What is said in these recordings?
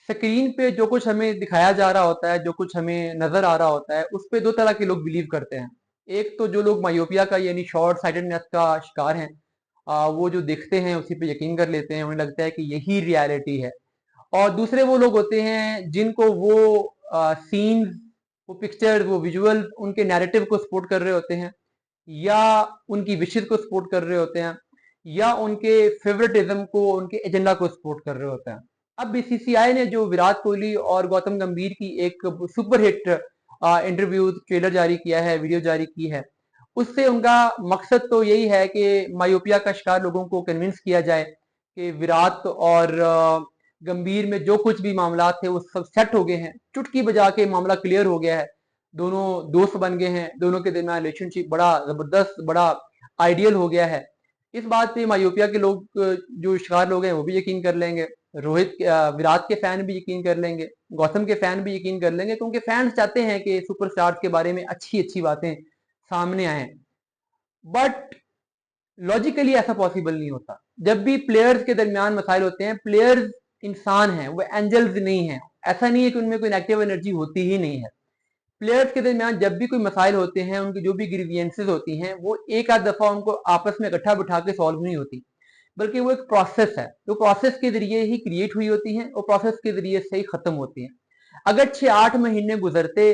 Screen पे जो कुछ हमें दिखाया जा रहा होता है, जो कुछ हमें नजर आ रहा होता है, उस पे दो तरह के लोग बिलीव करते हैं। एक तो जो लोग मायोपिया का यानी शॉर्ट साइटेडनेस का शिकार हैं, वो जो देखते हैं उसी पे यकीन कर लेते हैं, उन्हें लगता है कि यही रियलिटी है। और दूसरे वो लोग होते हैं जिनको वो सीन्स, वो पिक्चर, वो विजुअल उनके नैरेटिव को सपोर्ट कर रहे होते हैं, या उनकी विशेष को सपोर्ट कर रहे होते हैं, या उनके फेवरेटिज्म को, उनके एजेंडा को सपोर्ट कर रहे होते हैं। अब बीसीसीआई ने जो विराट कोहली और गौतम गंभीर की एक सुपरहिट इंटरव्यू ट्रेलर जारी किया है, वीडियो जारी की है, उससे उनका मकसद तो यही है कि मायोपिया का शिकार लोगों को कन्विंस किया जाए कि विराट और गंभीर में जो कुछ भी मामला थे वो सब सेट हो गए हैं, चुटकी बजा के मामला क्लियर हो गया है, दोनों दोस्त बन गए हैं, दोनों के दरमियान रिलेशनशिप बड़ा जबरदस्त, बड़ा आइडियल हो गया है। इस बात पे मायोपिया के लोग, जो शिकार लोग हैं, वो भी यकीन कर लेंगे, विराट के फैन भी यकीन कर लेंगे, गौतम के फैन भी यकीन कर लेंगे, क्योंकि फैंस चाहते हैं कि सुपरस्टार्स के बारे में अच्छी अच्छी बातें सामने आए। बट लॉजिकली ऐसा पॉसिबल नहीं होता। जब भी प्लेयर्स के दरमियान मसाइल होते हैं, प्लेयर्स इंसान हैं, वो एंजल्स नहीं है। ऐसा नहीं है कि उनमें कोई नेगेटिव एनर्जी होती ही नहीं है। प्लेयर्स के दरमियान जब भी कोई मसाइल होते हैं, उनकी जो भी ग्रीवियंसेस होती हैं, वो एक आध दफा उनको आपस में इकट्ठा बिठा के सॉल्व नहीं होती, बल्कि वो एक प्रोसेस है, तो प्रोसेस के जरिए ही क्रिएट हुई होती है और प्रोसेस के जरिए से ही खत्म होती है। अगर 6-8 महीने गुजरते,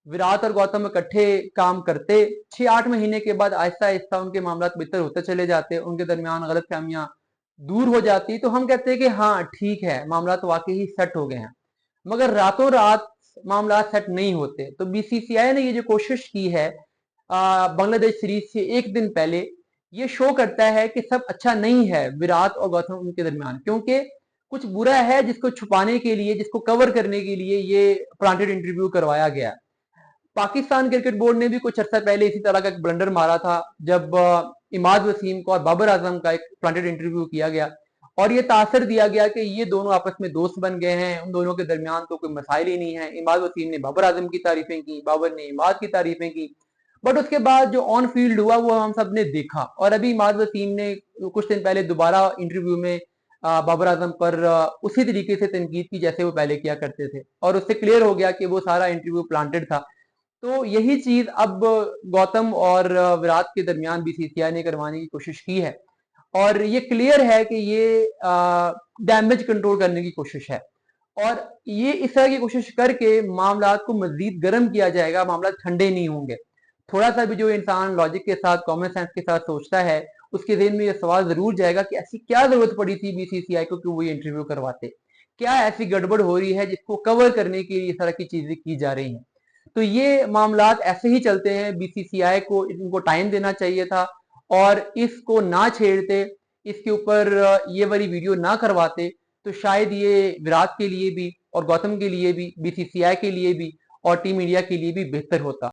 विराट और गौतम इकट्ठे काम करते, 6-8 महीने के बाद आहिस्ता आहिस्ता उनके मामला बेहतर होते चले जाते, उनके दरमियान गलत फहमियां दूर हो जाती, तो हम कहते हैं कि हाँ ठीक है, मामला तो वाकई ही सेट हो गए हैं। मगर रातों रात मामला सेट नहीं होते। तो बीसीसीआई ने ये जो कोशिश की है बांग्लादेश सीरीज से एक दिन पहले, ये शो करता है कि सब अच्छा नहीं है विराट और गौतम उनके दरमियान, क्योंकि कुछ बुरा है जिसको छुपाने के लिए, जिसको कवर करने के लिए ये प्लांटेड इंटरव्यू करवाया गया। पाकिस्तान क्रिकेट बोर्ड ने भी कुछ अर्सा पहले इसी तरह का एक ब्लंडर मारा था, जब इमाद वसीम को और बाबर आजम का एक प्लांटेड इंटरव्यू किया गया और ये तासर दिया गया कि ये दोनों आपस में दोस्त बन गए हैं, उन दोनों के दरमियान तो कोई मसाइल ही नहीं है। इमाद वसीम ने बाबर आजम की तारीफें की, बाबर ने इमाद की तारीफें की, बट उसके बाद जो ऑन फील्ड हुआ वो हम सब ने देखा। और अभी इमाद वसीम ने कुछ दिन पहले दोबारा इंटरव्यू में बाबर आजम पर उसी तरीके से तनकीद की जैसे वो पहले किया करते थे, और उससे क्लियर हो गया कि वो सारा इंटरव्यू प्लांटेड था। तो यही चीज अब गौतम और विराट के दरमियान बीसीसीआई ने करवाने की कोशिश की है, और ये क्लियर है कि ये डैमेज कंट्रोल करने की कोशिश है, और ये इस तरह की कोशिश करके मामला को मजीद गर्म किया जाएगा, मामला ठंडे नहीं होंगे। थोड़ा सा भी जो इंसान लॉजिक के साथ, कॉमन सेंस के साथ सोचता है, उसके जहन में ये सवाल जरूर जाएगा कि ऐसी क्या जरूरत पड़ी थी बीसीसीआई को कि वो ये इंटरव्यू करवाते, क्या ऐसी गड़बड़ हो रही है जिसको कवर करने के लिए इस तरह की चीजें की जा रही हैं। तो ये मामला ऐसे ही चलते हैं, बीसीसीआई को इनको टाइम देना चाहिए था और इसको ना छेड़ते, इसके ऊपर ये वाली वीडियो ना करवाते, तो शायद ये विराट के लिए भी और गौतम के लिए भी, बीसीसीआई के लिए भी और टीम इंडिया के लिए भी बेहतर होता।